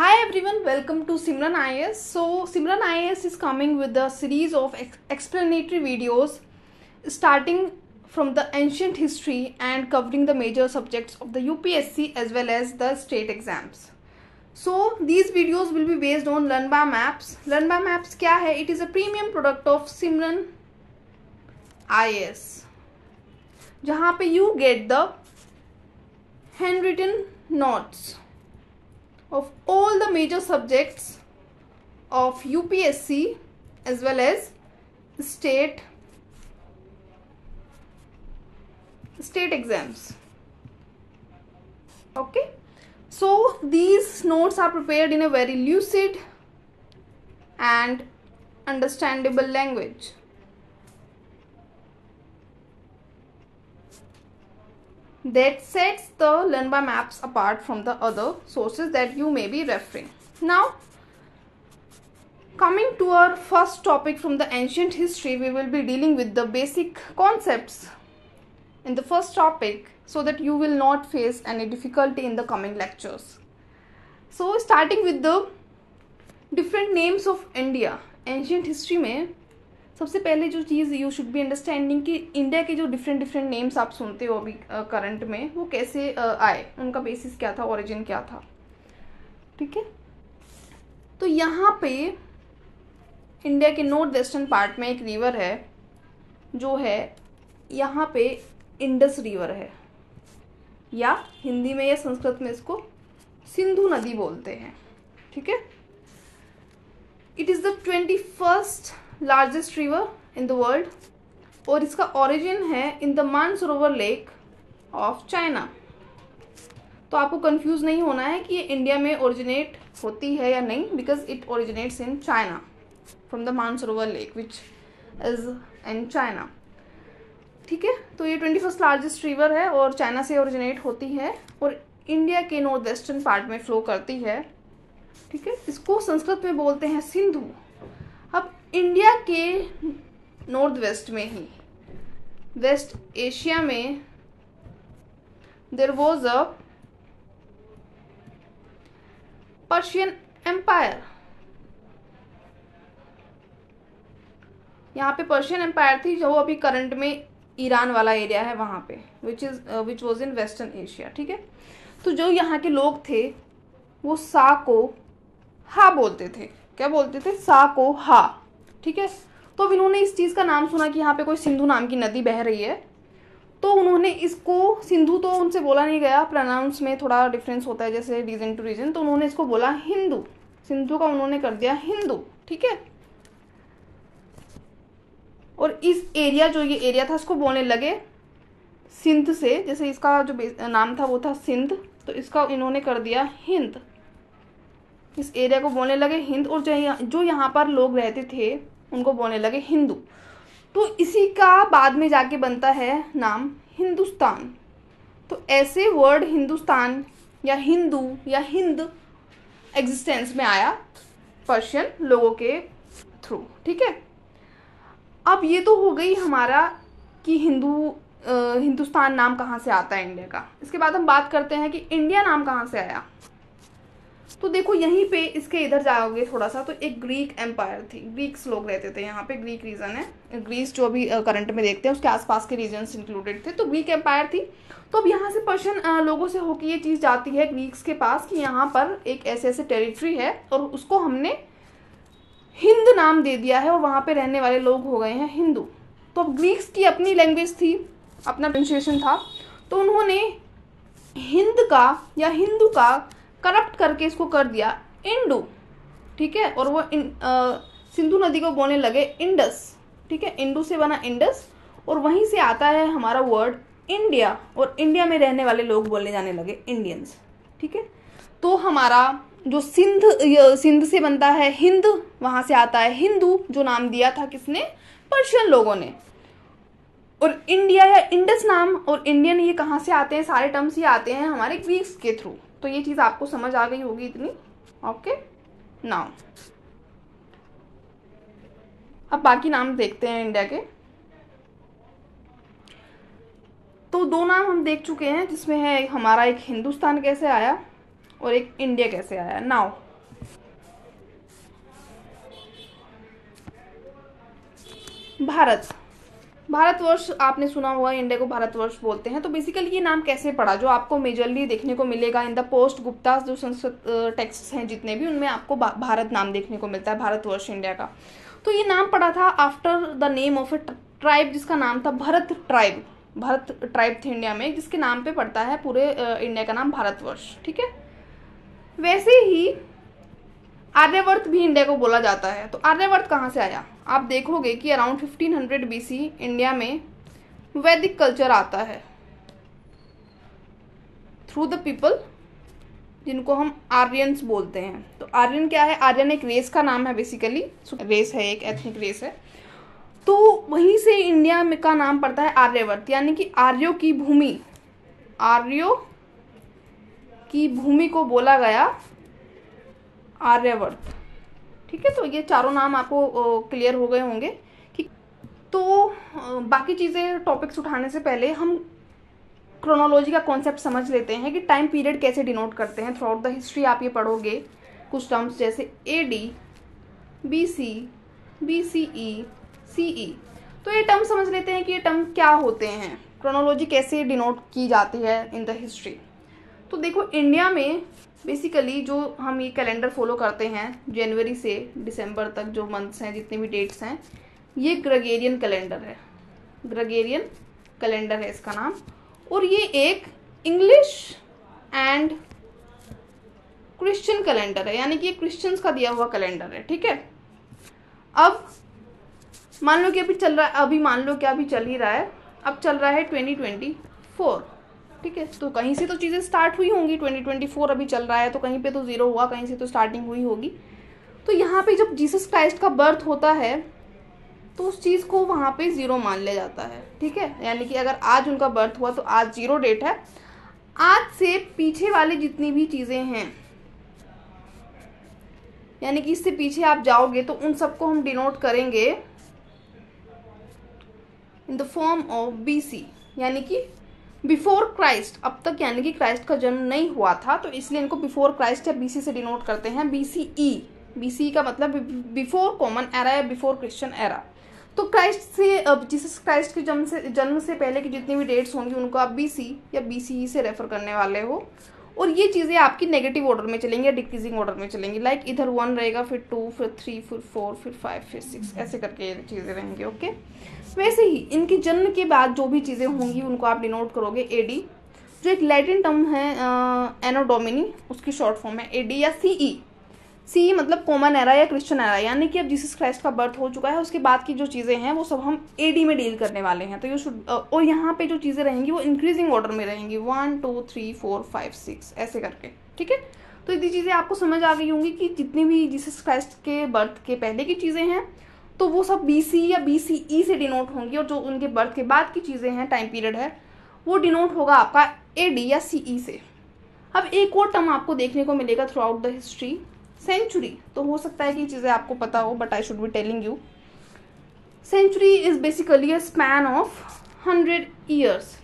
Hi everyone, welcome to Simran IAS. So Simran IAS is coming with a series of explanatory videos starting from the ancient history and covering the major subjects of the UPSC as well as the state exams. So these videos will be based on Learn by Maps. Learn by Maps क्या है? It is a premium product of Simran IAS, जहाँ पे you get the handwritten notes of all the major subjects of UPSC as well as state exams. Okay, so these notes are prepared in a very lucid and understandable language. That sets the Learn by Maps apart from the other sources that you may be referring. Now, coming to our first topic from the ancient history, we will be dealing with the basic concepts in the first topic so that you will not face any difficulty in the coming lectures. So, starting with the different names of India. Ancient history में सबसे पहले जो चीज़ you should be understanding कि India के जो different names आप सुनते हो अभी करंट में, वो कैसे आए, उनका बेसिस क्या था, ओरिजिन क्या था. ठीक है, तो यहाँ पे इंडिया के नॉर्थ वेस्टर्न पार्ट में एक रिवर है जो है यहाँ पे इंडस रिवर है, या हिंदी में या संस्कृत में इसको सिंधु नदी बोलते हैं. ठीक है, it is the 21st largest river in the world और इसका ओरिजिन है in the Mansarovar lake of China. तो आपको कंफ्यूज नहीं होना है कि ये इंडिया में ओरिजिनेट होती है या नहीं, because it originates in China from the Mansarovar lake which is in China. ठीक है, तो ये 21st लार्जेस्ट रिवर है और चाइना से ओरिजिनेट होती है और इंडिया के नॉर्थ वेस्टर्न पार्ट में फ्लो करती है. ठीक है, इसको संस्कृत में बोलते हैं सिंधु. अब इंडिया के नॉर्थ वेस्ट में ही वेस्ट एशिया में there was a Persian empire. यहाँ पे पर्शियन एम्पायर थी जो अभी करंट में ईरान वाला एरिया है वहाँ पे, which was in western Asia. ठीक है, तो जो यहाँ के लोग थे वो सा को हा बोलते थे. क्या बोलते थे? सा को हा. ठीक है, तो अब इन्होंने इस चीज़ का नाम सुना कि यहाँ पे कोई सिंधु नाम की नदी बह रही है, तो उन्होंने इसको सिंधु तो उनसे बोला नहीं गया, प्रोनाउंस में थोड़ा डिफरेंस होता है जैसे रीजन टू रीजन, तो उन्होंने इसको बोला हिंदू. सिंधु का उन्होंने कर दिया हिंदू. ठीक है, और इस एरिया जो ये एरिया था इसको बोलने लगे सिंध से, जैसे इसका जो नाम था वो था सिंध, तो इसका इन्होंने कर दिया हिंद. इस एरिया को बोलने लगे हिंद और जो यहाँ पर लोग रहते थे उनको बोलने लगे हिंदू. तो इसी का बाद में जाके बनता है नाम हिंदुस्तान. तो ऐसे वर्ड हिंदुस्तान या हिंदू या हिंद एग्जिस्टेंस में आया पर्शियन लोगों के थ्रू. ठीक है, अब ये तो हो गई हमारा कि हिंदुस्तान नाम कहाँ से आता है इंडिया का. इसके बाद हम बात करते हैं कि इंडिया नाम कहाँ से आया. तो देखो यहीं पे इसके इधर जाओगे थोड़ा सा तो एक ग्रीक एम्पायर थी, ग्रीक्स लोग रहते थे यहाँ पे. ग्रीक रीजन है, ग्रीस जो अभी करंट में देखते हैं उसके आसपास के रीजन्स इंक्लूडेड थे, तो ग्रीक एम्पायर थी. तो अब यहाँ से पर्शियन लोगों से होकर ये चीज़ जाती है ग्रीक्स के पास कि यहाँ पर एक ऐसे टेरिटरी है और उसको हमने हिंद नाम दे दिया है और वहाँ पे रहने वाले लोग हो गए हैं हिंदू. तो अब ग्रीक्स की अपनी लैंग्वेज थी, अपना प्रोनाउंसिएशन था, तो उन्होंने हिंद का या हिंदू का करप्ट करके इसको कर दिया इंडू. ठीक है, और वो सिंधु नदी को बोलने लगे इंडस. ठीक है, इंडू से बना इंडस और वहीं से आता है हमारा वर्ड इंडिया और इंडिया में रहने वाले लोग बोलने जाने लगे इंडियंस. ठीक है, तो हमारा जो सिंध से बनता है हिंद, वहाँ से आता है हिंदू, जो नाम दिया था किसने? पर्शियन लोगों ने. और इंडिया या इंडस नाम और इंडियन ये कहाँ से आते हैं? सारे टर्म्स ये आते हैं हमारे ग्रीक्स के थ्रू. तो ये चीज़ आपको समझ आ गई होगी इतनी. ओके, नाउ अब बाकी नाम देखते हैं इंडिया के. तो दो नाम हम देख चुके हैं जिसमें है हमारा एक हिंदुस्तान कैसे आया और एक इंडिया कैसे आया. नाउ भारत, भारतवर्ष आपने सुना होगा, इंडिया को भारतवर्ष बोलते हैं। तो बेसिकली ये नाम कैसे पड़ा, जो आपको मेजरली देखने को मिलेगा इन द पोस्ट गुप्ता जो संस्कृत टेक्स्ट हैं जितने भी, उनमें आपको भारत नाम देखने को मिलता है, भारतवर्ष इंडिया का। तो ये नाम पड़ा था after the name of A tribe जिसका नाम था भरत ट्राइब। भरत ट्राइब थे इंडिया में, जिसके नाम पे पड़ता है पूरे इंडिया का नाम भारतवर्ष, ठीक है। वैसे ही आर्यवर्त भी इंडिया को बोला जाता है। तो आर्यवर्त कहाँ से आया, आप देखोगे कि अराउंड 1500 BC इंडिया में वैदिक कल्चर आता है थ्रू द पीपल जिनको हम आर्यंस बोलते हैं। तो आर्यन क्या है, आर्यन एक रेस का नाम है, बेसिकली रेस है, एक एथनिक रेस है। तो वहीं से इंडिया में का नाम पड़ता है आर्यवर्त, यानी कि आर्यों की भूमि, आर्यों की भूमि को बोला गया आर्यवर्त, ठीक है। तो ये चारों नाम आपको क्लियर हो गए होंगे कि तो बाकी चीज़ें टॉपिक्स उठाने से पहले हम क्रोनोलॉजी का कॉन्सेप्ट समझ लेते हैं कि टाइम पीरियड कैसे डिनोट करते हैं। थ्रू आउट द हिस्ट्री आप ये पढ़ोगे कुछ टर्म्स जैसे AD, BC, BCE, CE। तो ये टर्म समझ लेते हैं कि ये टर्म क्या होते हैं, क्रोनोलॉजी कैसे डिनोट की जाती है इन द हिस्ट्री। तो देखो इंडिया में बेसिकली जो हम ये कैलेंडर फॉलो करते हैं जनवरी से दिसंबर तक जो मंथ्स हैं, जितने भी डेट्स हैं, ये ग्रेगोरियन कैलेंडर है, ग्रेगोरियन कैलेंडर है इसका नाम। और ये एक इंग्लिश एंड क्रिश्चियन कैलेंडर है, यानी कि ये क्रिश्चियंस का दिया हुआ कैलेंडर है, ठीक है। अब मान लो कि अभी चल रहा है, अभी मान लो कि अभी चल ही रहा है, अब चल रहा है 2024, ठीक है। तो कहीं से तो चीज़ें स्टार्ट हुई होंगी, 2024 अभी चल रहा है, तो कहीं पे तो ज़ीरो हुआ, कहीं से तो स्टार्टिंग हुई होगी। तो यहाँ पे जब जीसस क्राइस्ट का बर्थ होता है तो उस चीज़ को वहाँ पे ज़ीरो मान लिया जाता है, ठीक है। यानी कि अगर आज उनका बर्थ हुआ तो आज 0 डेट है। आज से पीछे वाली जितनी भी चीज़ें हैं, यानी कि इससे पीछे आप जाओगे तो उन सबको हम डिनोट करेंगे in the form of BC, यानी कि बिफोर क्राइस्ट। अब तक यानी कि क्राइस्ट का जन्म नहीं हुआ था, तो इसलिए इनको बिफोर क्राइस्ट या BC से डिनोट करते हैं, BCE। BCE का मतलब बिफोर कॉमन एरा या बिफोर क्रिश्चियन एरा। तो क्राइस्ट से, अब जीसस क्राइस्ट के जन्म से पहले की जितनी भी डेट्स होंगी उनको आप BC या BCE से रेफर करने वाले हो। और ये चीज़ें आपकी नेगेटिव ऑर्डर में चलेंगी या डिक्रीजिंग ऑर्डर में चलेंगी, लाइक इधर 1 रहेगा, फिर 2, फिर 3, फिर 4, फिर 5, फिर 6, ऐसे करके ये चीज़ें रहेंगी, ओके। वैसे ही इनके जन्म के बाद जो भी चीज़ें होंगी उनको आप डिनोट करोगे AD, जो एक लैटिन टर्म है एनो डोमिनी, उसकी शॉर्ट फॉर्म है AD या CE। CE मतलब कॉमन एरा या क्रिश्चियन एरा, यानी कि अब जीसस क्राइस्ट का बर्थ हो चुका है, उसके बाद की जो चीज़ें हैं वो सब हम AD में डील करने वाले हैं। तो ये शुड, और यहाँ पे जो चीज़ें रहेंगी वो इंक्रीजिंग ऑर्डर में रहेंगी, 1, 2, 3, 4, 5, 6 ऐसे करके, ठीक है। तो इतनी चीज़ें आपको समझ आ गई होंगी कि जितनी भी जीसस क्राइस्ट के बर्थ के पहले की चीज़ें हैं तो वो सब BC या BCE से डिनोट होंगी, और जो उनके बर्थ के बाद की चीज़ें हैं, टाइम पीरियड है, वो डिनोट होगा आपका AD या CE से। अब एक और टर्म आपको देखने को मिलेगा throughout the history, century. तो हो सकता है कि चीज़ें आपको पता हो, but I should be telling you. Century is basically a span of 100 years.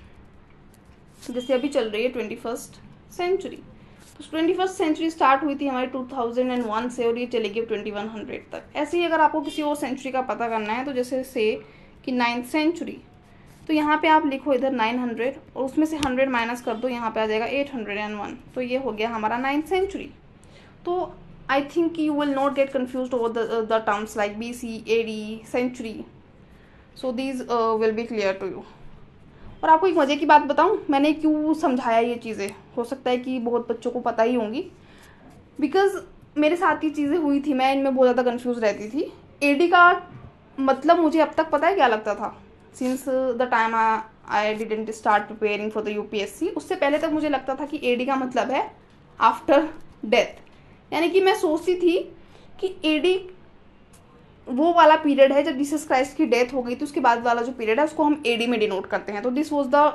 जैसे अभी चल रही है 21st सेंचुरी, तो 21st सेंचुरी स्टार्ट हुई थी हमारी 2001 से, और ये चलेगी 2100 तक। ऐसे ही अगर आपको किसी और सेंचुरी का पता करना है, तो जैसे से कि 9th सेंचुरी, तो यहाँ पे आप लिखो इधर 900 और उसमें से 100 माइनस कर दो, यहाँ पे आ जाएगा 801। तो ये हो गया हमारा 9th सेंचुरी। तो I think you will not get confuse over the terms like BC, AD, century. So these will be clear to you. और आपको एक मज़े की बात बताऊं, मैंने क्यों समझाया ये चीज़ें, हो सकता है कि बहुत बच्चों को पता ही होंगी, बिकॉज मेरे साथ ये चीज़ें हुई थी, मैं इनमें बहुत ज़्यादा कंफ्यूज रहती थी। AD का मतलब मुझे अब तक पता है क्या लगता था, since the time I didn't start preparing for the UPSC, उससे पहले तक मुझे लगता था कि AD का मतलब है आफ्टर डेथ। यानी कि मैं सोचती थी कि AD वो वाला पीरियड है जब जीसस क्राइस्ट की डेथ हो गई, तो उसके बाद वाला जो पीरियड है उसको हम AD में डिनोट करते हैं। तो this was the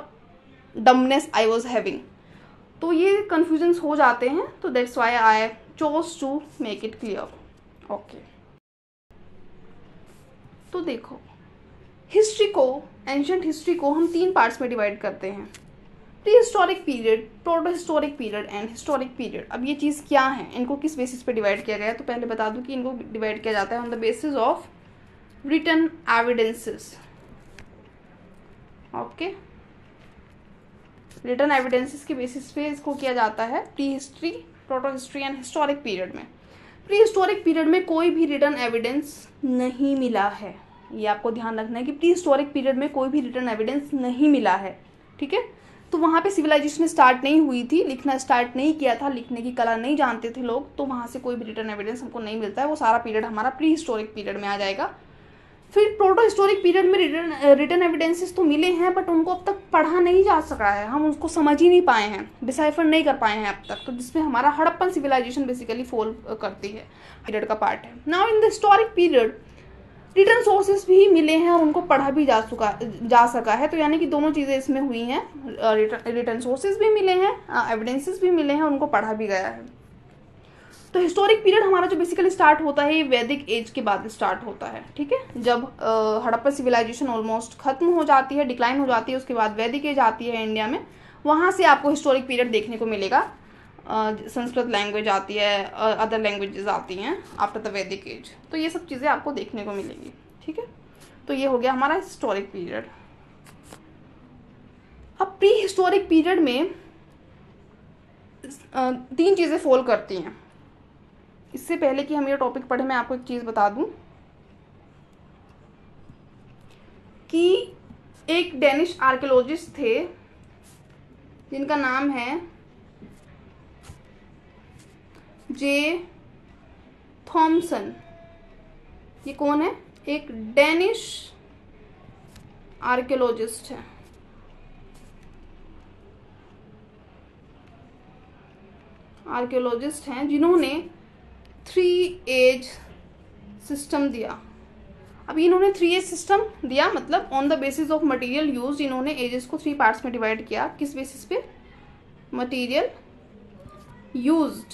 dumbness I was having. तो ये कन्फ्यूजन्स हो जाते हैं, तो that's why I chose to make it clear, okay. तो देखो, हिस्ट्री को, एंशिएंट हिस्ट्री को हम 3 पार्ट्स में डिवाइड करते हैं, pre historic period, proto historic period and historic period. अब ये चीज़ क्या है, इनको किस बेसिस पे डिवाइड किया गया है, तो पहले बता दूं कि इनको डिवाइड किया जाता है on the basis of written evidences. Okay, written evidences के बेसिस पे इसको किया जाता है pre history, proto history and historic period में। प्री हिस्टोरिक पीरियड में कोई भी रिटन एविडेंस नहीं मिला है, ये आपको ध्यान रखना है कि प्री हिस्टोरिक पीरियड में कोई भी रिटन एविडेंस नहीं मिला है। ठीक है, तो वहाँ पे सिविलाइजेशन स्टार्ट नहीं हुई थी, लिखना स्टार्ट नहीं किया था, लिखने की कला नहीं जानते थे लोग, तो वहाँ से कोई भी रिटन एविडेंस हमको नहीं मिलता है। वो सारा पीरियड हमारा प्री हिस्टोरिक पीरियड में आ जाएगा। फिर प्रोटो हिस्टोरिक पीरियड में रिटन एविडेंसेस तो मिले हैं, बट उनको अब तक पढ़ा नहीं जा सका है, हम उसको समझ ही नहीं पाए हैं, डिसाइफर नहीं कर पाए हैं अब तक, तो जिसमें हमारा हड़प्पन सिविलाइजेशन बेसिकली फॉल करती है, पीरियड का पार्ट है। Now in the historic period written sources भी मिले हैं और उनको पढ़ा भी जा सका है, तो यानी कि दोनों चीज़ें इसमें हुई हैं, रिटन सोर्सेस भी मिले हैं, एविडेंसेस भी मिले हैं, उनको पढ़ा भी गया है। तो हिस्टोरिक पीरियड हमारा जो बेसिकली स्टार्ट होता है ये वैदिक एज के बाद स्टार्ट होता है। ठीक है, जब हड़प्पा सिविलाइजेशन ऑलमोस्ट खत्म हो जाती है, डिक्लाइन हो जाती है, उसके बाद वैदिक एज आती है इंडिया में, वहाँ से आपको हिस्टोरिक पीरियड देखने को मिलेगा। संस्कृत लैंग्वेज आती है, अदर लैंग्वेजेस आती हैं आफ्टर द वैदिक एज, तो ये सब चीज़ें आपको देखने को मिलेंगी। ठीक है, तो ये हो गया हमारा हिस्टोरिक पीरियड। अब प्री हिस्टोरिक पीरियड में 3 चीज़ें फॉल करती हैं। इससे पहले कि हम ये टॉपिक पढ़े, मैं आपको एक चीज़ बता दूं कि एक डेनिश आर्कियोलॉजिस्ट थे जिनका नाम है जे थॉमसन। ये कौन है? एक डेनिश आर्कियोलॉजिस्ट है। आर्कियोलॉजिस्ट हैं जिन्होंने 3 एज सिस्टम दिया। अब इन्होंने 3 एज सिस्टम दिया, मतलब on the basis of material used इन्होंने एजेस को 3 पार्ट्स में डिवाइड किया। किस बेसिस पे? Material used.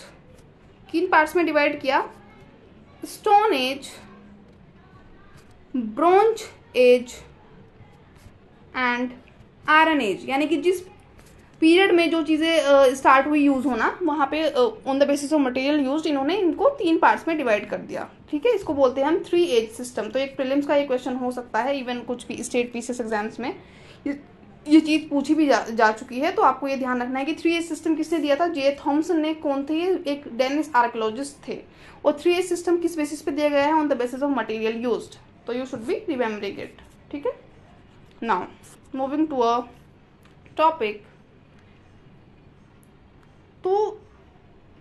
किन पार्ट्स में डिवाइड किया? Stone age, bronze age and iron age. यानी कि जिस पीरियड में जो चीज़ें स्टार्ट हुई यूज़ होना, वहाँ पे on the basis of material used इन्होंने इनको 3 पार्ट्स में डिवाइड कर दिया। ठीक है, इसको बोलते हैं हम 3 एज सिस्टम। तो एक प्रीलिम्स का ये क्वेश्चन हो सकता है, इवन कुछ भी स्टेट पीसीएस एग्जाम्स में ये चीज़ पूछी भी जा चुकी है। तो आपको ये ध्यान रखना है कि 3 एज सिस्टम किसने दिया था? जे थॉमसन ने। कौन थे? एक डेनिश आर्कियोलॉजिस्ट थे। और 3 एज सिस्टम किस बेसिस पे दिया गया है? On the basis of material used. तो you should be remembering it. ठीक है, now moving to a topic. तो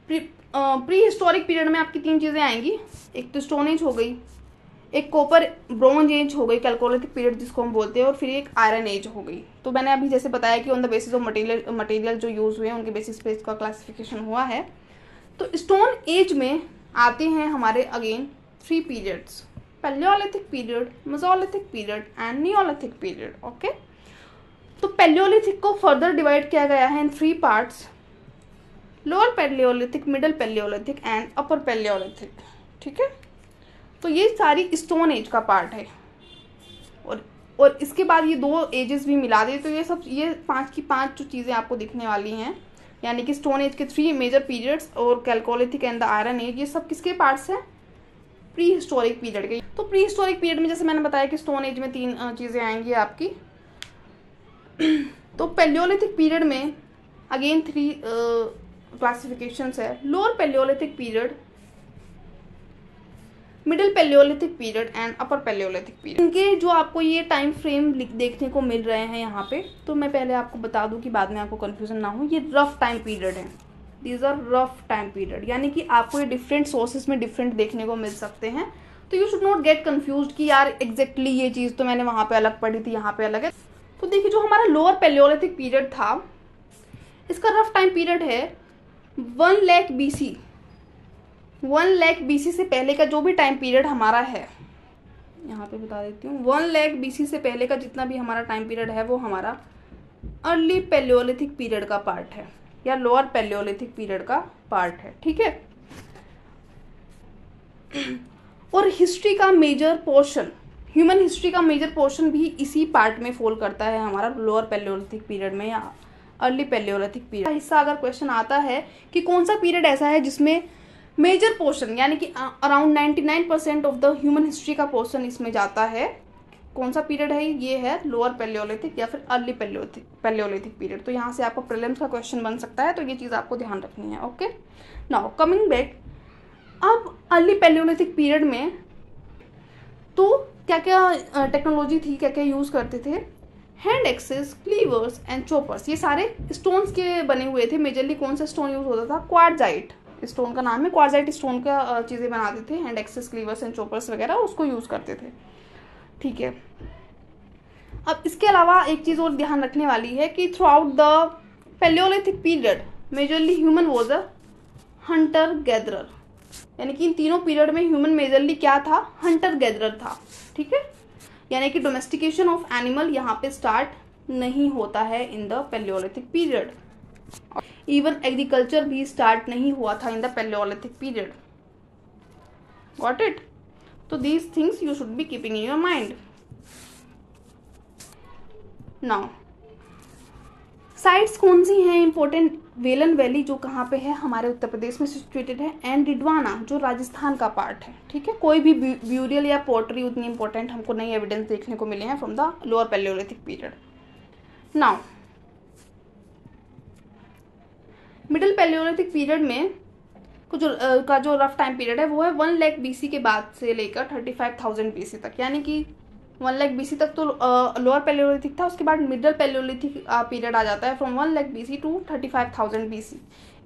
प्री हिस्टोरिक पीरियड में आपकी 3 चीज़ें आएंगी। एक तो स्टोन एज हो गई, एक कॉपर ब्रोंज एज हो गई, कैलकोलिथिक पीरियड जिसको हम बोलते हैं, और फिर एक आयरन एज हो गई। तो मैंने अभी जैसे बताया कि on the basis of material जो यूज़ हुए हैं उनके बेसिस पे इसका क्लासिफिकेशन हुआ है। तो स्टोन एज में आते हैं हमारे again 3 periods: Palaeolithic period, Mesolithic period and Neolithic period. Okay, तो पैलियोलिथिक को फर्दर डिवाइड किया गया है इन 3 parts: lower Palaeolithic, middle Palaeolithic and upper Palaeolithic. ठीक है, तो ये सारी स्टोन एज का पार्ट है। और इसके बाद ये 2 एजेस भी मिला दे तो ये 5 की 5 जो चीज़ें आपको दिखने वाली हैं, यानी कि स्टोन एज के 3 मेजर पीरियड्स और chalcolithic and the iron age, ये सब किसके पार्ट्स हैं? प्री हिस्टोरिक पीरियड के। तो प्री हिस्टोरिक पीरियड में जैसे मैंने बताया कि स्टोन एज में 3 चीज़ें आएंगी आपकी। तो पैलियोलिथिक पीरियड में अगेन 3 क्लासिफिकेशंस है: lower Palaeolithic period, middle Palaeolithic period and upper palaeolithic period. इनके जो आपको ये टाइम फ्रेम देखने को मिल रहे हैं यहाँ पे, तो मैं पहले आपको बता दूं कि बाद में आपको कंफ्यूजन ना हो, ये रफ टाइम पीरियड है। These are rough time period, यानी कि आपको ये डिफरेंट सोर्सेज में डिफरेंट देखने को मिल सकते हैं। तो you should not get confuse कि यार एग्जैक्टली ये चीज़ तो मैंने वहाँ पे अलग पढ़ी थी, यहाँ पे अलग है। तो देखिए, जो हमारा लोअर पैलियोलिथिक पीरियड था, इसका रफ टाइम पीरियड है 1 लाख BC। 1 लाख BC से पहले का जो भी टाइम पीरियड हमारा है, यहाँ पे बता देती हूँ, 1 लाख BC से पहले का जितना भी हमारा टाइम पीरियड है वो हमारा अर्ली पैलियोलिथिक पीरियड का पार्ट है या लोअर पैलियोलिथिक पीरियड का पार्ट है। ठीक है, और हिस्ट्री का मेजर पोर्शन, ह्यूमन हिस्ट्री का मेजर पोर्शन भी इसी पार्ट में फॉल करता है हमारा लोअर पैलियोलिथिक पीरियड में या अर्ली पैलियोलिथिक पीरियड। हिस्सा अगर क्वेश्चन आता है कि कौन सा पीरियड ऐसा है जिसमें मेजर पोर्शन यानी कि around 99% of the human history का पोर्शन इसमें जाता है। कौन सा पीरियड है ये? है लोअर पैलियोलिथिक या फिर अर्ली पैलियोलिथिक पीरियड। तो यहाँ से आपका प्रीलिम्स का क्वेश्चन बन सकता है, तो ये चीज़ आपको ध्यान रखनी है। ओके, नाउ कमिंग बैक, अब अर्ली पैलियोलिथिक पीरियड में तो क्या क्या टेक्नोलॉजी थी, क्या क्या यूज़ करते थे? हैंड एक्सेस, क्लीवर्स एंड चॉपर्स, ये सारे स्टोन्स के बने हुए थे। मेजरली कौन सा स्टोन यूज होता था? क्वार्जाइट स्टोन का नाम है, क्वार्जाइट स्टोन का चीज़ें बनाते थे। हैंड एक्सेस, क्लीवर्स एंड चॉपर्स वगैरह उसको यूज़ करते थे। ठीक है, अब इसके अलावा एक चीज़ और ध्यान रखने वाली है कि through out the palaeolithic period majorly human was a Hunter gatherer, यानी कि इन तीनों पीरियड में ह्यूमन मेजरली क्या था? हंटर गैदरर था। ठीक है, यानी कि डोमेस्टिकेशन ऑफ एनिमल यहाँ पे स्टार्ट नहीं होता है in the palaeolithic period. Even agriculture भी स्टार्ट नहीं हुआ था in the palaeolithic period. Got it? तो these things you should be keeping in your mind. Now sites कौन सी हैं इंपॉर्टेंट? वेलन वैली जो कहाँ पे है? हमारे उत्तर प्रदेश में सिचुएटेड है। एंड डिडवाना जो राजस्थान का पार्ट है। ठीक है, कोई भी ब्यूरियल या पोर्ट्री उतनी इंपॉर्टेंट हमको नई एविडेंस देखने को मिले हैं from the lower Palaeolithic period. Now middle Palaeolithic period में का जो रफ टाइम पीरियड है वो है 1 लाख BC के बाद से लेकर 35,000 BC तक, यानी कि 1 लाख BC तक तो लोअर पैलियोलिथिक था। उसके बाद मिडिल पैलियोलिथिक पीरियड आ जाता है from 1 lakh BC to 35,000 BC।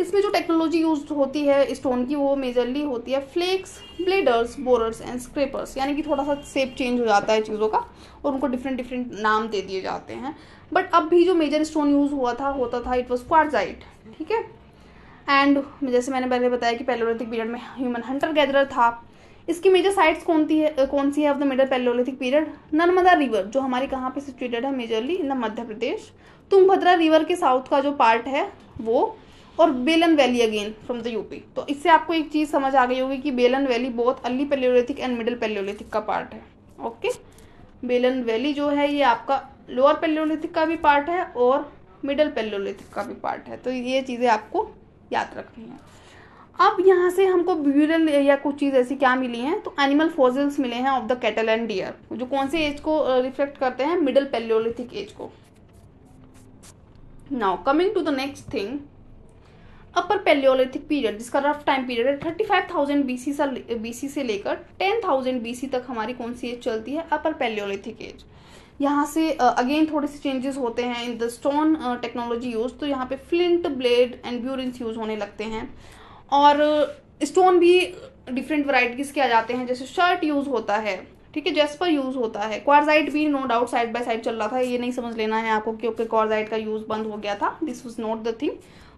इसमें जो टेक्नोलॉजी यूज होती है स्टोन की वो मेजरली होती है flakes, blades, borers and scrapers, यानी कि थोड़ा सा शेप चेंज हो जाता है चीज़ों का और उनको डिफरेंट डिफरेंट नाम दे दिए जाते हैं। बट अब भी जो मेजर स्टोन यूज होता था इट वॉज क्वार्जाइट। ठीक है, एंड जैसे मैंने पहले बताया कि पैलियोलिथिक पीरियड में ह्यूमन हंटर गैदरर था। इसकी मेजर साइट्स कौन सी है of the middle Palaeolithic period? Narmada river जो हमारी कहाँ पे सिचुएटेड है? Majorly in the Madhya Pradesh. Tungabhadra river के साउथ का जो पार्ट है वो, और बेलन valley again from the UP. तो इससे आपको एक चीज़ समझ आ गई होगी कि बेलन वैली बहुत early Palaeolithic and middle Palaeolithic का पार्ट है। ओके, बेलन वैली जो है ये आपका लोअर पैलियोलिथिक का भी पार्ट है और मिडिल पैलियोलिथिक का भी पार्ट है। तो ये चीज़ें आपको याद रखनी है। अब यहाँ से हमको ब्यूरल या कुछ चीज़ ऐसी क्या मिली हैं? तो एनिमल फॉसिल्स मिले हैं of the cattle and deer, जो कौन से एज को रिफ्लेक्ट करते हैं? मिडिल पैलियोलिथिक एज को। Now coming to the next thing, upper palaeolithic period जिसका रफ टाइम पीरियड है 35,000 BC से लेकर 10,000 BC तक हमारी कौन सी एज चलती है? Upper palaeolithic age. यहाँ से अगेन थोड़े से चेंजेस होते हैं in the stone technology use. तो यहाँ पे flint, blade and burins use होने लगते हैं और स्टोन भी डिफरेंट वैराइटीज के आ जाते हैं, जैसे शर्ट यूज होता है। ठीक है, जेस्पर यूज होता है। क्वार्जाइट भी no doubt side by side चल रहा था, ये नहीं समझ लेना है आपको क्योंकि क्वार्जाइट का यूज बंद हो गया था। This was not the thing,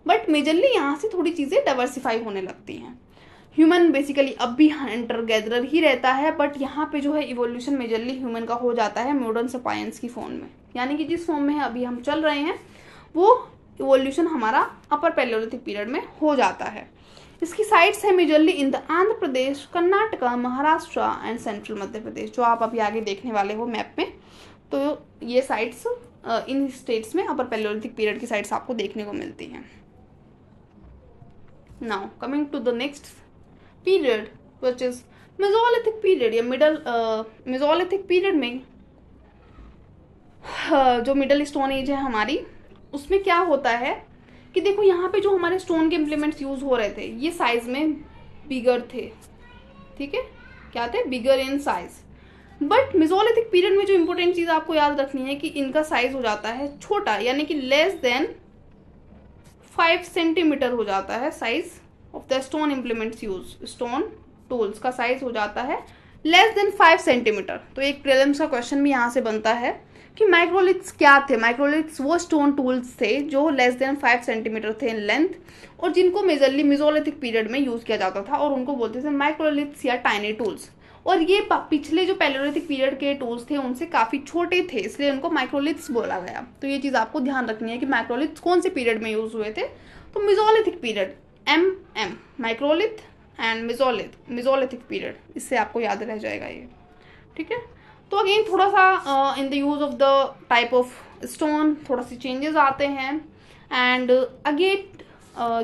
but majorly यहाँ से थोड़ी चीजें डाइवर्सिफाई होने लगती हैं। ह्यूमन बेसिकली अब भी हंटर गैदरर ही रहता है, बट यहाँ पे जो है इवोल्यूशन मेजरली ह्यूमन का हो जाता है मॉडर्न सपायंस की फॉर्म में, यानी कि जिस फॉर्म में अभी हम चल रहे हैं वो इवोल्यूशन हमारा अपर पैलियोलिथिक पीरियड में हो जाता है। इसकी साइट्स है majorly in the Andhra Pradesh, Karnataka, Maharashtra and central Madhya Pradesh, जो आप अभी आगे देखने वाले हो मैप में। तो ये साइट्स इन स्टेट्स में अपर पैलियोलिथिक पीरियड की साइट्स आपको देखने को मिलती हैं। Now coming to the next period which is mesolithic period या मिडल मेसोलिथिक पीरियड में जो मिडल स्टोन एज है हमारी, उसमें क्या होता है कि देखो यहाँ पे जो हमारे स्टोन के इम्प्लीमेंट्स यूज हो रहे थे ये साइज में बिगर थे। ठीक है, क्या थे? Bigger in size. But mesolithic period में जो इंपॉर्टेंट चीज आपको याद रखनी है कि इनका साइज हो जाता है छोटा, यानी कि लेस देन 5 सेंटीमीटर हो जाता है size of the stone implements use. Stone tools का साइज हो जाता है लेस देन 5 सेंटीमीटर। तो एक प्रीलिम्स का क्वेश्चन भी यहाँ से बनता है कि माइक्रोलिथ्स क्या थे? माइक्रोलिथ्स वो स्टोन टूल्स थे जो लेस देन 5 सेंटीमीटर थे इन लेंथ और जिनको मेजरली मेसोलिथिक पीरियड में यूज किया जाता था और उनको बोलते थे माइक्रोलिथ्स या टाइनी टूल्स। और ये पिछले जो पैलियोलिथिक पीरियड के टूल्स थे उनसे काफी छोटे थे, इसलिए उनको माइक्रोलिथ्स बोला गया। तो ये चीज आपको ध्यान रखनी है कि माइक्रोलिथ्स कौन से पीरियड में यूज हुए थे? तो Mesolithic period, MM, microlith and Mesolithic period, इससे आपको याद रह जाएगा ये। ठीक है, तो अगेन थोड़ा सा in the use of the type of stone थोड़ा सी चेंजेस आते हैं एंड अगेट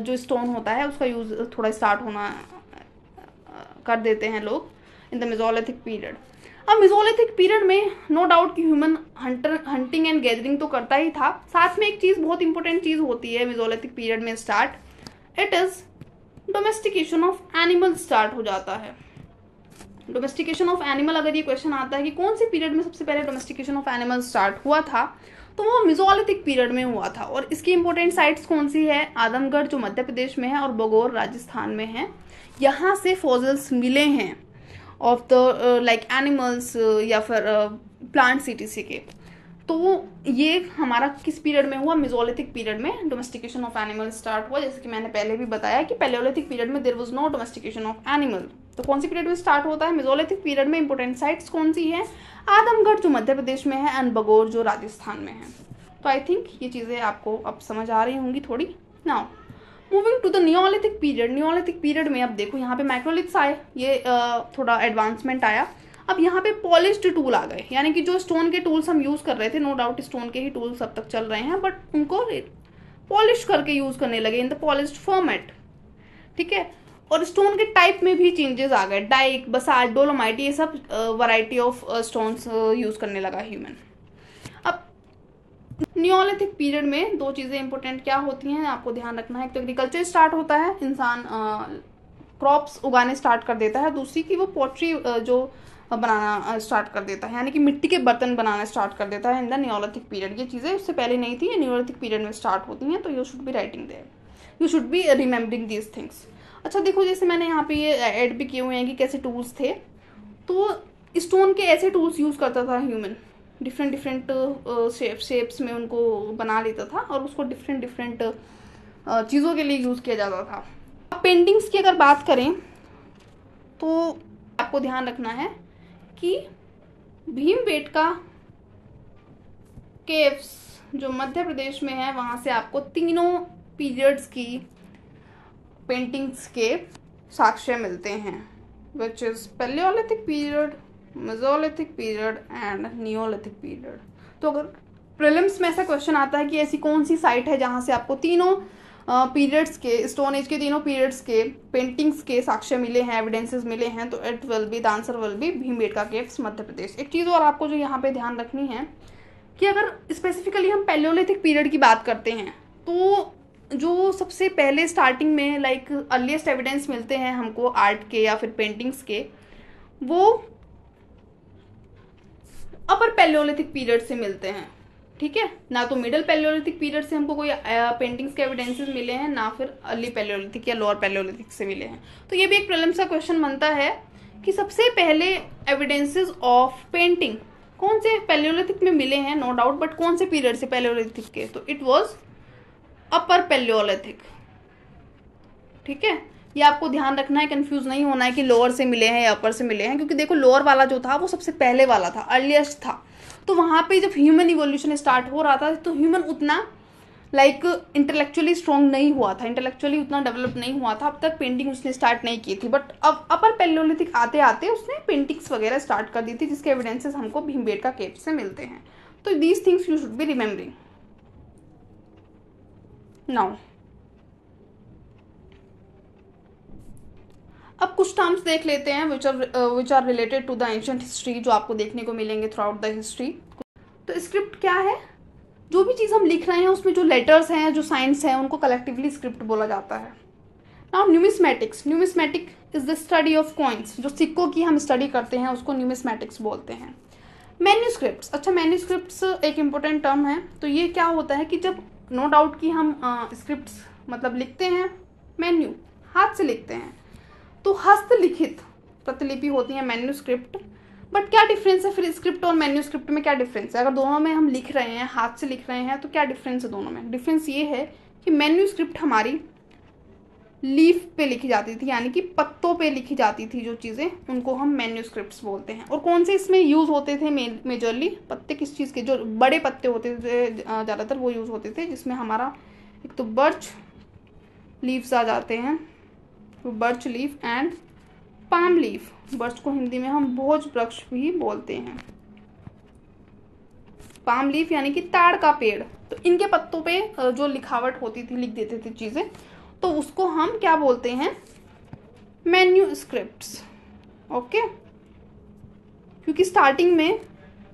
जो स्टोन होता है उसका यूज थोड़ा स्टार्ट होना कर देते हैं लोग इन द मेसोलिथिक पीरियड। अब मेसोलिथिक पीरियड में नो डाउट कि ह्यूमन हंटिंग एंड गैदरिंग तो करता ही था, साथ में एक चीज़ बहुत इंपॉर्टेंट चीज़ होती है मेसोलिथिक पीरियड में start, it is domestication of animal start हो जाता है। डोमेस्टिकेशन ऑफ एनिमल, अगर ये क्वेश्चन आता है कि कौन से पीरियड में सबसे पहले डोमेस्टिकेशन ऑफ एनिमल स्टार्ट हुआ था, तो वो मेसोलिथिक पीरियड में हुआ था। और इसकी इंपॉर्टेंट साइट्स कौन सी है, आदमगढ़ जो मध्य प्रदेश में है और बगौर राजस्थान में है। यहाँ से फॉसिल्स मिले हैं ऑफ द लाइक एनिमल्स या फिर प्लांट्स etc के। तो ये हमारा किस पीरियड में हुआ, मेसोलिथिक पीरियड में डोमेस्टिकेशन ऑफ एनिमल स्टार्ट हुआ। जैसे कि मैंने पहले भी बताया कि पैलियोलिथिक पीरियड में there was no domestication of animal. तो कौन सी पीरियड में स्टार्ट होता है, मेसोलिथिक पीरियड में। इंपॉर्टेंट साइट्स कौन सी है, आदमगढ़ जो मध्य प्रदेश में है एंड बगौर जो राजस्थान में है। तो आई थिंक ये चीज़ें आपको अब समझ आ रही होंगी थोड़ी। Now moving to the neolithic period. Neolithic period में अब देखो यहाँ पे माइक्रोलिथ्स आए, ये थोड़ा एडवांसमेंट आया। अब यहाँ पे पॉलिश्ड टूल आ गए, यानी कि जो स्टोन के टूल्स हम यूज़ कर रहे थे, नो डाउट स्टोन के ही टूल्स अब तक चल रहे हैं, बट उनको पॉलिश करके यूज़ करने लगे इन द पॉलिश्ड फॉर्मेट। ठीक है, और स्टोन के टाइप में भी चेंजेस आ गए, डाइक, बसाल्ट, डोलोमाइट, ये सब वैरायटी ऑफ स्टोन्स यूज़ करने लगा ह्यूमन। अब नियोलिथिक पीरियड में दो चीज़ें इंपॉर्टेंट क्या होती हैं आपको ध्यान रखना है। एक तो एग्रीकल्चर स्टार्ट होता है, इंसान क्रॉप्स उगाने स्टार्ट कर देता है। दूसरी की वो पोट्री जो बनाना स्टार्ट कर देता है, यानी कि मिट्टी के बर्तन बनाना स्टार्ट कर देता है इन द नियोलिथिक पीरियड। ये चीज़ें उससे पहले नहीं थी, ये नियोलिथिक पीरियड में स्टार्ट होती हैं। तो you should be writing there, you should be remembering these things. अच्छा देखो, जैसे मैंने यहाँ पे ये ऐड भी किए हुए हैं कि कैसे टूल्स थे। तो स्टोन के ऐसे टूल्स यूज़ करता था ह्यूमन, डिफरेंट शेप्स में उनको बना लेता था और उसको डिफरेंट चीज़ों के लिए यूज़ किया जाता था। अब पेंटिंग्स की अगर बात करें तो आपको ध्यान रखना है कि भीमबेटका केव्स जो मध्य प्रदेश में है, वहाँ से आपको तीनों पीरियड्स की पेंटिंग्स के साक्ष्य मिलते हैं, which is Palaeolithic period, Mesolithic period and Neolithic period. तो अगर प्रीलिम्स में ऐसा क्वेश्चन आता है कि ऐसी कौन सी साइट है जहाँ से आपको तीनों पीरियड्स के, स्टोन एज के तीनों पीरियड्स के पेंटिंग्स के साक्ष्य मिले हैं, एविडेंसेस मिले हैं, तो it will be, the answer will be Bhimbetka caves Madhya Pradesh. एक चीज़ और आपको जो यहाँ पे ध्यान रखनी है कि अगर स्पेसिफिकली हम पैलियोलिथिक पीरियड की बात करते हैं तो जो सबसे पहले स्टार्टिंग में लाइक अर्लीस्ट एविडेंस मिलते हैं हमको आर्ट के या फिर पेंटिंग्स के, वो अपर पैलियोलिथिक पीरियड से मिलते हैं। ठीक है, ना तो मिडिल पैलियोलिथिक पीरियड से हमको कोई पेंटिंग्स के एविडेंसेस मिले हैं, ना फिर अर्ली पैलियोलिथिक या लोअर पैलियोलिथिक से मिले हैं। तो ये भी एक प्रीलिम्स का क्वेश्चन बनता है कि सबसे पहले एविडेंसेस ऑफ पेंटिंग कौन से पैलियोलिथिक में मिले हैं, नो डाउट, बट कौन से पीरियड से पैलियोलिथिक के, तो इट वॉज अपर पैलियोलिथिक। ठीक है, ये आपको ध्यान रखना है, कंफ्यूज नहीं होना है कि लोअर से मिले हैं या अपर से मिले हैं, क्योंकि देखो लोअर वाला जो था वो सबसे पहले वाला था, अर्लीस्ट था। तो वहाँ पे जब ह्यूमन इवोल्यूशन स्टार्ट हो रहा था तो ह्यूमन उतना लाइक इंटेलेक्चुअली स्ट्रॉन्ग नहीं हुआ था, इंटेलेक्चुअली उतना डेवलप नहीं हुआ था, अब तक पेंटिंग उसने स्टार्ट नहीं की थी। बट अब अपर पैलियोलिथिक आते आते उसने पेंटिंग्स वगैरह स्टार्ट कर दी थी, जिसके एविडेंसेस हमको भीमबेटका केव से मिलते हैं। तो these things you should be remembering. Now अब कुछ टर्म्स देख लेते हैं which are related to the ancient history, जो आपको देखने को मिलेंगे थ्रू आउट द हिस्ट्री। तो स्क्रिप्ट क्या है, जो भी चीज़ हम लिख रहे हैं उसमें जो लेटर्स हैं, जो साइंस हैं, उनको कलेक्टिवली स्क्रिप्ट बोला जाता है। Now numismatics, numismatic is the study of coins, जो सिक्कों की हम स्टडी करते हैं उसको न्यूमिस्मेटिक्स बोलते हैं। मैन्यूस्क्रिप्ट्स, अच्छा मैन्यूस्क्रिप्ट्स एक इम्पोर्टेंट टर्म है। तो ये क्या होता है कि जब नो डाउट कि हम स्क्रिप्ट्स मतलब लिखते हैं, मैन्यू हाथ से लिखते हैं, तो हस्तलिखित प्रतिलिपि होती है मैन्यूस्क्रिप्ट। बट क्या डिफरेंस है फिर स्क्रिप्ट और मैन्यूस्क्रिप्ट में, क्या डिफरेंस है? अगर दोनों में हम लिख रहे हैं, हाथ से लिख रहे हैं, तो क्या डिफरेंस है दोनों में? डिफरेंस ये है कि मैन्यूस्क्रिप्ट हमारी लीफ पे लिखी जाती थी, यानी कि पत्तों पे लिखी जाती थी जो चीज़ें, उनको हम मैन्यूस्क्रिप्ट्स बोलते हैं। और कौन से इसमें यूज़ होते थे मेजरली? पत्ते किस चीज़ के? जो बड़े पत्ते होते थे ज़्यादातर वो यूज़ होते थे, जिसमें हमारा एक तो बर्च लीव्स आ जाते हैं, birch leaf and palm leaf. Birch को हिंदी में हम भोज वृक्ष भी बोलते हैं, पाम लीफ यानी कि ताड़ का पेड़। तो इनके पत्तों पे जो लिखावट होती थी, लिख देते थे चीज़ें, तो उसको हम क्या बोलते हैं? मैन्यूस्क्रिप्ट्स। ओके, क्योंकि स्टार्टिंग में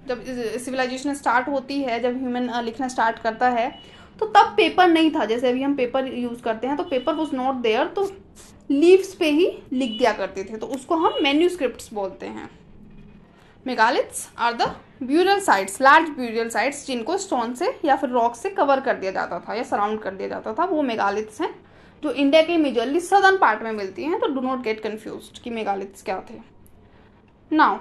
जब सिविलाइजेशन स्टार्ट होती है, जब ह्यूमन लिखना स्टार्ट करता है, तो तब पेपर नहीं था। जैसे अभी हम पेपर यूज़ करते हैं, तो पेपर वॉज नॉट देयर, तो लीव्स पे ही लिख दिया करते थे, तो उसको हम मैन्यूस्क्रिप्ट्स बोलते हैं। Megaliths are the burial sites, large burial sites, जिनको स्टोन से या फिर रॉक से कवर कर दिया जाता था या सराउंड कर दिया जाता था, वो मेगालिथ्स हैं, जो इंडिया के मेजरली सदर्न पार्ट में मिलती हैं। तो डू नॉट गेट कन्फ्यूज्ड कि मेगालिथ्स क्या थे। नाउ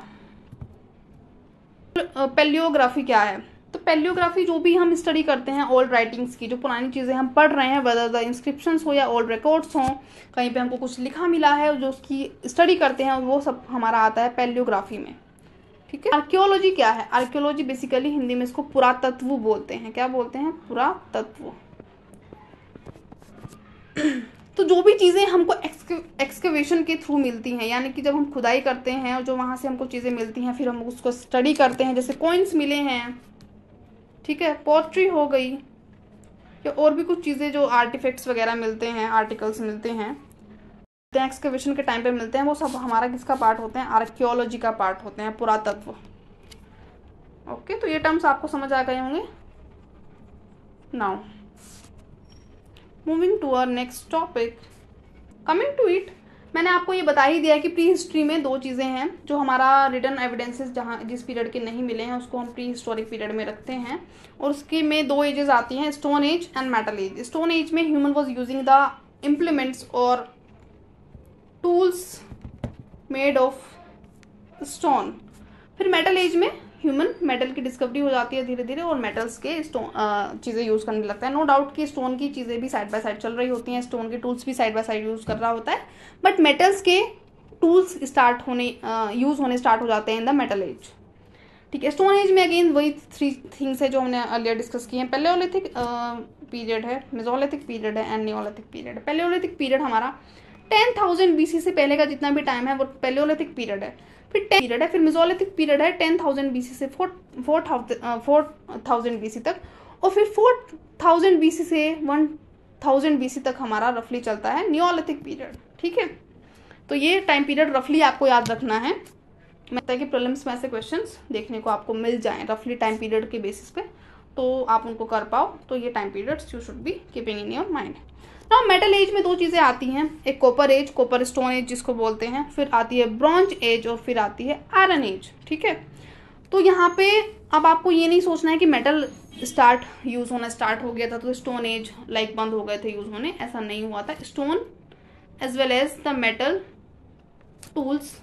पैलियोग्राफी क्या है? तो पैलियोग्राफी जो भी हम स्टडी करते हैं ओल्ड राइटिंग्स की, जो पुरानी चीज़ें हम पढ़ रहे हैं, वेदर द इंस्क्रिप्शंस हो या ओल्ड रिकॉर्ड्स हों, कहीं पे हमको कुछ लिखा मिला है जो उसकी स्टडी करते हैं, वो सब हमारा आता है पैलियोग्राफी में। ठीक है। आर्कियोलॉजी क्या है? आर्कियोलॉजी बेसिकली हिंदी में इसको पुरातत्व बोलते हैं। क्या बोलते हैं? पुरातत्व। तो जो भी चीज़ें हमको एक्सकवेशन के थ्रू मिलती हैं, यानी कि जब हम खुदाई करते हैं और जो वहाँ से हमको चीज़ें मिलती हैं, फिर हम उसको स्टडी करते हैं, जैसे कॉइन्स मिले हैं, ठीक है, पोट्री हो गई, या और भी कुछ चीज़ें जो आर्टिफैक्ट्स वगैरह मिलते हैं, आर्टिकल्स मिलते हैं, एक्सकवेशन के टाइम पे मिलते हैं, वो सब हमारा किसका पार्ट होते हैं? आर्कियोलॉजी का पार्ट होते हैं, पुरातत्व। ओके, तो ये टर्म्स आपको समझ आ गए होंगे। Now moving to our next topic, coming to it, मैंने आपको ये बता ही दिया कि प्री हिस्ट्री में दो चीज़ें हैं जो हमारा रिटन एविडेंसेस जहाँ जिस पीरियड के नहीं मिले हैं उसको हम प्री हिस्टोरिक पीरियड में रखते हैं, और उसके में दो एजेस आती हैं, stone age and metal age. Stone age में human was using the implements और टूल्स मेड ऑफ स्टोन। फिर मेटल एज में ह्यूमन मेटल की डिस्कवरी हो जाती है धीरे धीरे, और मेटल्स के स्टोन चीज़ें यूज़ करने लगता है। नो डाउट कि स्टोन की चीज़ें भी साइड बाय साइड चल रही होती हैं, स्टोन के टूल्स भी साइड बाय साइड यूज़ कर रहा होता है, बट मेटल्स के टूल्स यूज़ होने स्टार्ट हो जाते हैं इन द मेटल एज। ठीक है। स्टोन एज में अगेन वही 3 थिंग्स है जो हमने अर्लियर डिस्कस किए हैं। पैलेओलिथिक पीरियड है, मेसोलिथिक पीरियड है एंड नियोलिथिक पीरियड है। पैलेओलिथिक पीरियड हमारा 10,000 BC से पहले का जितना भी टाइम है वो पैलेओलिथिक पीरियड है। फिर 10 पीरियड है, फिर मेसोलिथिक पीरियड है 10,000 BC से 4,000 BC तक, और फिर 4,000 BC से 1,000 BC तक हमारा रफली चलता है नियोलिथिक पीरियड। ठीक है, तो ये टाइम पीरियड रफली आपको याद रखना है। मैं लगता है कि प्रीलिम्स में ऐसे क्वेश्चंस देखने को आपको मिल जाएं रफली टाइम पीरियड के बेसिस पे, तो आप उनको कर पाओ। तो ये time periods you should be keeping in your mind. Now metal age में दो चीज़ें आती हैं, एक copper age, copper stone age जिसको बोलते हैं, फिर आती है ब्रॉन्ज एज, और फिर आती है आयरन एज। ठीक है, तो यहाँ पे अब आपको ये नहीं सोचना है कि मेटल यूज़ होना स्टार्ट हो गया था तो स्टोन एज लाइक बंद हो गए थे यूज़ होने, ऐसा नहीं हुआ था। Stone age well as the metal tools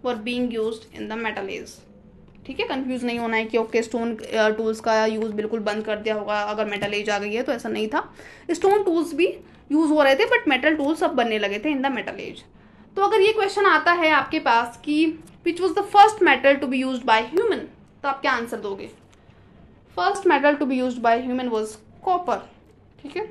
were being used in the metal age. ठीक है, कंफ्यूज नहीं होना है कि ओके स्टोन टूल्स का यूज़ बिल्कुल बंद कर दिया होगा अगर मेटल एज आ गई है, तो ऐसा नहीं था। स्टोन टूल्स भी यूज़ हो रहे थे, बट मेटल टूल्स सब बनने लगे थे इन द मेटल एज। तो अगर ये क्वेश्चन आता है आपके पास कि which was the first metal to be used by human, तो आप क्या आंसर दोगे? First metal to be used by human was copper. ठीक है,